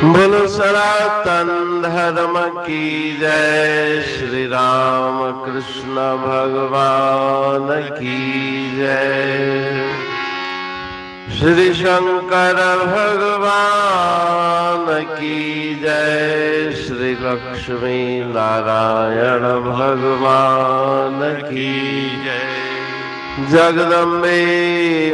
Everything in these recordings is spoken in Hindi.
बोलो सनातन धर्म की जय। श्री राम कृष्ण भगवान की जय। श्री शंकर भगवान की जय। श्री लक्ष्मी नारायण भगवान की जय। जगदम्बे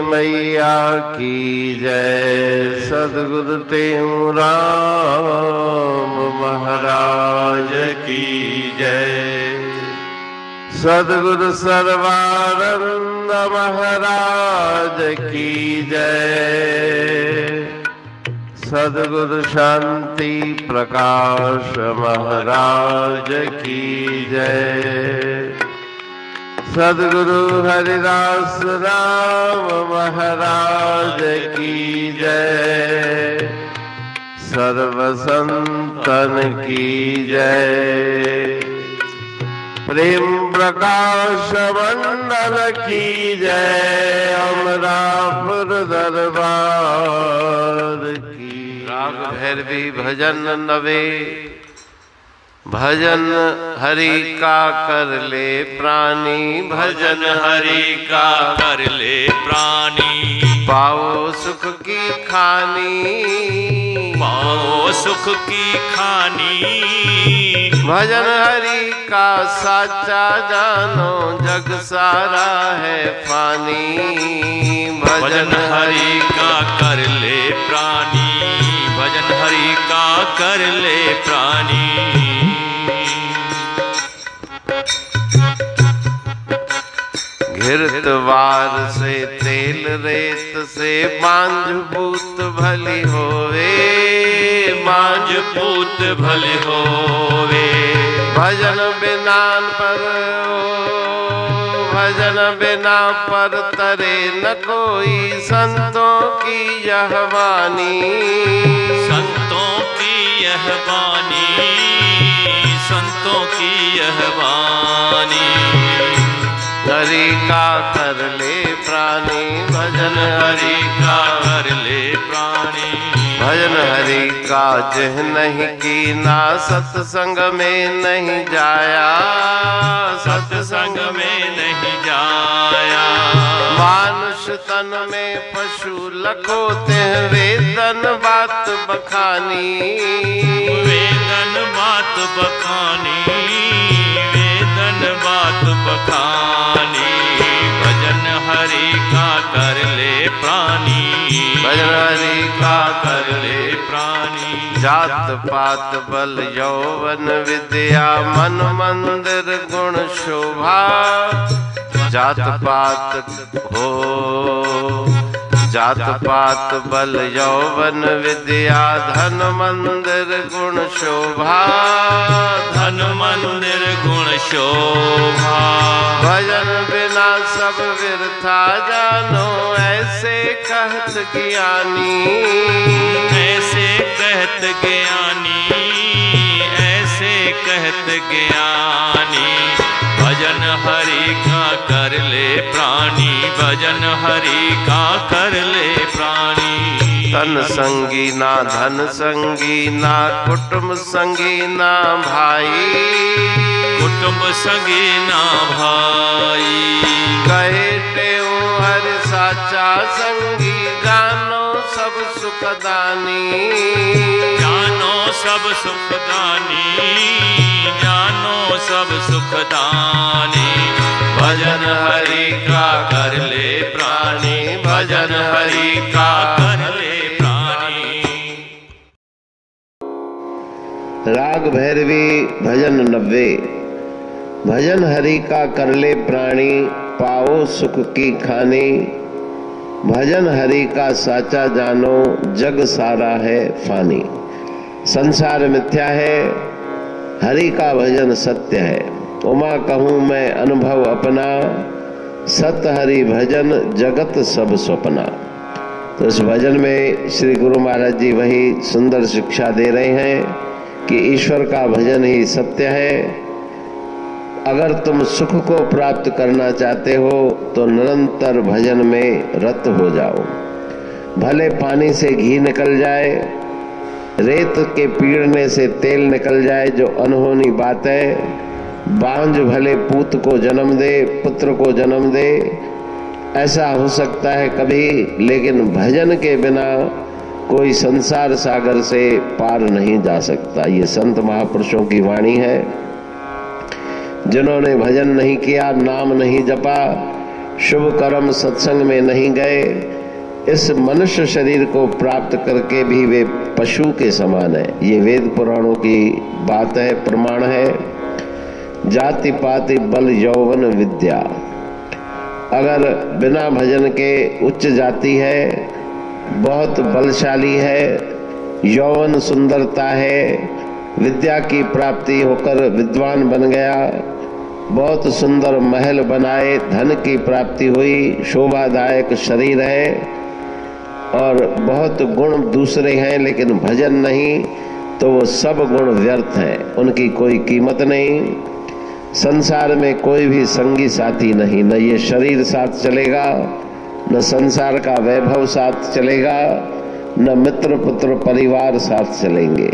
मैया की जय। सद्गुरु देव राम महाराज की जय। सद्गुरु सर्वानंद महाराज की जय। सद्गुरु शांति प्रकाश महाराज की जय। सद्गुरु हरिदास राम महाराज की जय। सर्व संतन की जय। प्रेम प्रकाश मंडल की जय। अमरापुर दरबार की। राग भैरवी भजन नवे। भजन हरि का कर ले प्राणी। भजन हरि का कर ले प्राणी। पाओ सुख की खानी। पाओ सुख की खानी। भजन हरि का साचा जानो। जग सारा है फानी। भजन हरि का कर ले प्राणी। भजन हरि का कर ले प्राणी। घृतवार से तेल रेत से मांझ पूत भली होवे। मांझ पूत भली होवे। भजन बिना पर भजन बिना पर तरे न कोई। संतों की यह वाणी। संतों की यह वाणी। संतों की यह वाणी। हरि का कर ले प्राणी। भजन हरि का कर ले प्राणी। भजन हरि का जह नहीं कीना। सत्संग में नहीं जाया। सत्संग में नहीं जाया। मानुष तन में पशु लखोते। वेदन बात बखानी। वेदन बात बखानी। वेदन बात बखानी। भजन हरि का कर ले प्राणी। भजन हरि का कर ले प्राणी। जात पात बल यौवन विद्या। मन मंदिर गुण शोभा। जात पात हो। जात पात बल यौवन विद्या। धन मंदिर गुण शोभा। धन मंदिर गुण शोभा। भजन बिना सब व्यर्था जानो। ऐसे कहत ज्ञानी। ऐसे कहत ज्ञानी। ऐसे कहत ज्ञानी। भजन हरि का कर ले प्राणी। भजन हरि का कर ले प्राणी। तन संगी ना धन संगी ना। कुटुंब संगी ना भाई। कुटुंब संगी ना भाई। कहे टेऊ हरि साचा संगी। जानो सब सुखदानी। जानो सब सुखदानी। जानो सब सुखदानी। भजन हरि का कर ले प्राणी। भजन हरि का कर ले प्राणी। राग भैरवी भजन नब्बे। भजन हरि का कर ले प्राणी। पाओ सुख की खानी। भजन हरि का साचा जानो। जग सारा है फानी। संसार मिथ्या है। हरि का भजन सत्य है। उमा कहूँ मैं अनुभव अपना। सत हरि भजन जगत सब स्वप्ना। तो इस भजन में श्री गुरु महाराज जी वही सुंदर शिक्षा दे रहे हैं कि ईश्वर का भजन ही सत्य है। अगर तुम सुख को प्राप्त करना चाहते हो तो निरंतर भजन में रत हो जाओ। भले पानी से घी निकल जाए, रेत के पीड़ने से तेल निकल जाए जो अनहोनी बात है। बांझ भले पूत को जन्म दे, पुत्र को जन्म दे, ऐसा हो सकता है कभी, लेकिन भजन के बिना कोई संसार सागर से पार नहीं जा सकता। ये संत महापुरुषों की वाणी है। जिन्होंने भजन नहीं किया, नाम नहीं जपा, शुभ कर्म सत्संग में नहीं गए, इस मनुष्य शरीर को प्राप्त करके भी वे पशु के समान है। ये वेद पुराणों की बात है, प्रमाण है। जाति पाति बल यौवन विद्या, अगर बिना भजन के उच्च जाति है, बहुत बलशाली है, यौवन सुंदरता है, विद्या की प्राप्ति होकर विद्वान बन गया, बहुत सुंदर महल बनाए, धन की प्राप्ति हुई, शोभादायक शरीर है और बहुत गुण दूसरे हैं, लेकिन भजन नहीं, तो वो सब गुण व्यर्थ हैं, उनकी कोई कीमत नहीं। संसार में कोई भी संगी साथी नहीं, न ये शरीर साथ चलेगा, न संसार का वैभव साथ चलेगा, न मित्र पुत्र परिवार साथ चलेंगे।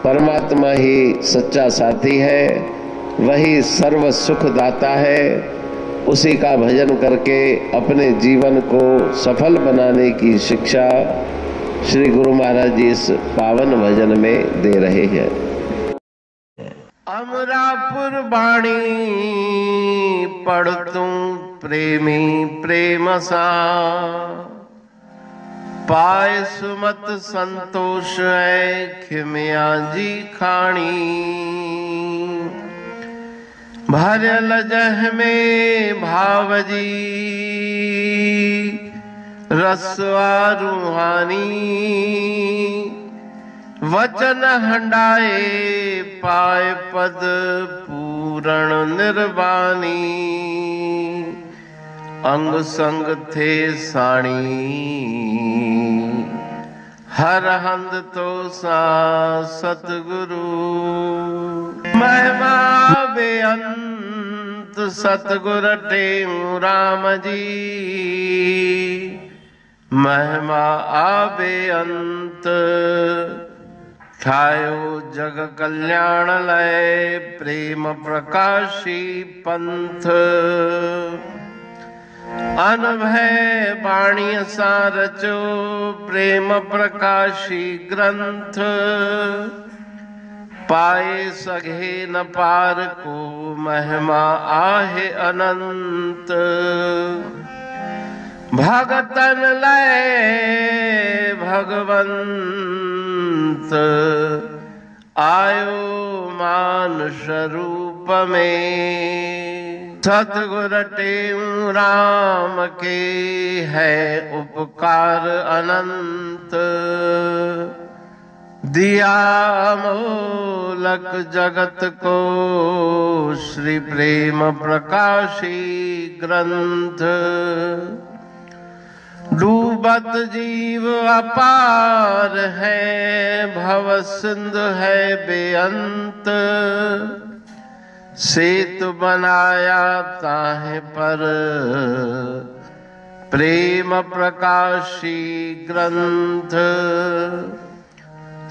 परमात्मा ही सच्चा साथी है, वही सर्व सुख दाता है। उसी का भजन करके अपने जीवन को सफल बनाने की शिक्षा श्री गुरु महाराज जी इस पावन भजन में दे रहे हैं। अमरापुर बाणी पढ़तूं प्रेमी प्रेम सा, पाए सुमत संतोष है खिमिया जी खाणी। भरल जह में भावजी रसवा रूहानी, वचन हंडाए पाए पद पूरण निर्वाणी। अंग संग थे साणी हर हंद तो सा सतगुरु। महिमा बेअंत सतगुर टेऊ राम जी, महिमा आबे अंत ठायो जग कल्याण लय प्रेम प्रकाशी पंथ। अनभय बाणी सारचो प्रेम प्रकाशी ग्रंथ, पाए सघे न पार को महिमा आहे अनंत। भगतन लय भगवंत आयो मानुष रूप में। सतगुर टेऊ राम के है उपकार अनंत, दिया मोलक जगत को श्री प्रेम प्रकाशी ग्रंथ। डूबत जीव अपार है, भव सिंध है बेअंत। सेतु बनाया ताहे पर प्रेम प्रकाशी ग्रंथ।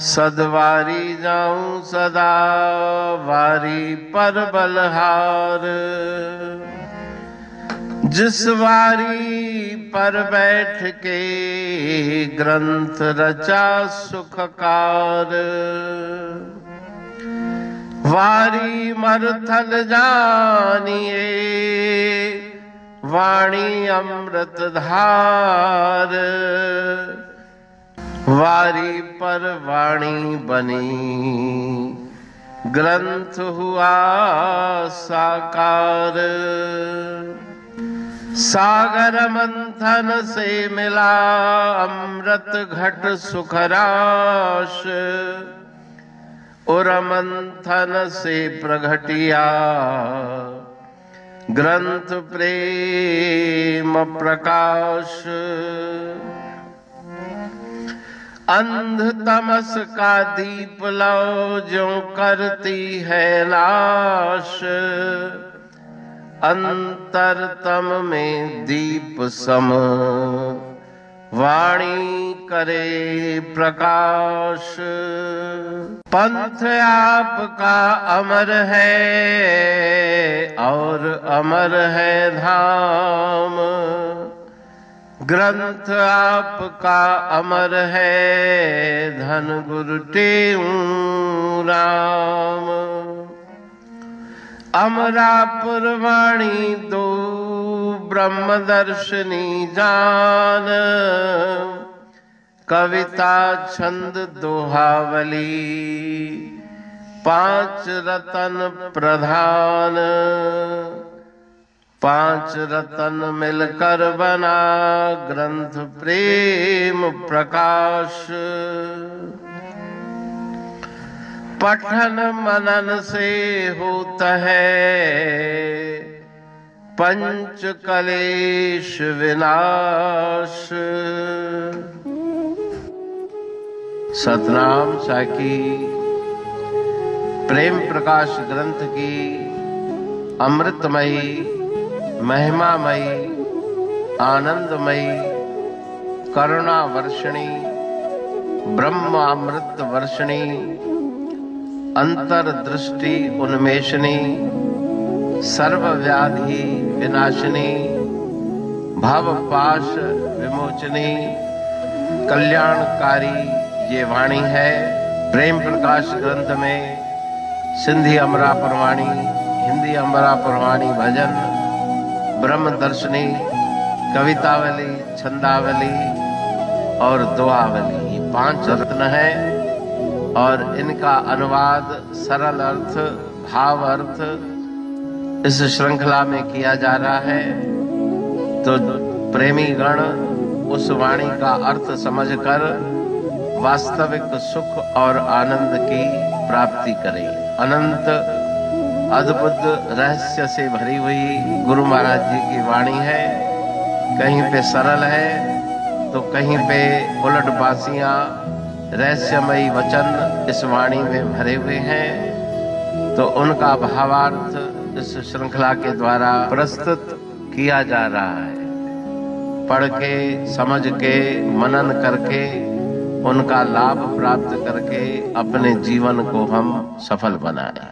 सदवारी जाऊं सदा वारी पर बलहार, जिस वारी पर बैठ के ग्रंथ रचा सुखकार। वारी मरथल जानिए वाणी अमृत धार। वारी पर वाणी बनी ग्रंथ हुआ साकार। सागर मंथन से मिला अमृत घट सुखराश। और मंथन से प्रगटिया ग्रंथ प्रेम प्रकाश। अंध तमस का दीप लो जो करती है नाश। अंतरतम में दीप सम वाणी करे प्रकाश। पंथ आपका अमर है और अमर है धाम। ग्रंथ आपका अमर है धन गुरु तेऊ राम। अमरापुर वाणी दो ब्रह्म दर्शनी जान। कविता छंद दोहावली पांच रतन प्रधान। पांच रतन मिलकर बना ग्रंथ प्रेम प्रकाश। पठन मनन से होता है पंच कलेश विनाश। सतनाम साकी प्रेम प्रकाश ग्रंथ की अमृतमयी महिमामयी आनंदमयी करुणा वर्षिणी ब्रह्म अमृत वर्षिणी अंतर्दृष्टि उन्मेषणी सर्वव्याधि विनाशिनी भव पाश विमोचनी कल्याणकारी ये वाणी है। प्रेम प्रकाश ग्रंथ में सिंधी अमरापुर वाणी, हिंदी अमरापुर वाणी भजन, ब्रह्म दर्शनी, कवितावली, छंदावली और दुआवली ये पांच रत्न है और इनका अनुवाद सरल अर्थ भाव अर्थ इस श्रृंखला में किया जा रहा है। तो प्रेमी गण उस वाणी का अर्थ समझकर वास्तविक सुख और आनंद की प्राप्ति करें। अनंत अद्भुत रहस्य से भरी हुई गुरु महाराज जी की वाणी है। कहीं पे सरल है तो कहीं पे उलट बासियां रहस्यमयी वचन इस वाणी में भरे हुए हैं। तो उनका भावार्थ इस श्रृंखला के द्वारा प्रस्तुत किया जा रहा है। पढ़ के समझ के मनन करके उनका लाभ प्राप्त करके अपने जीवन को हम सफल बनाएं।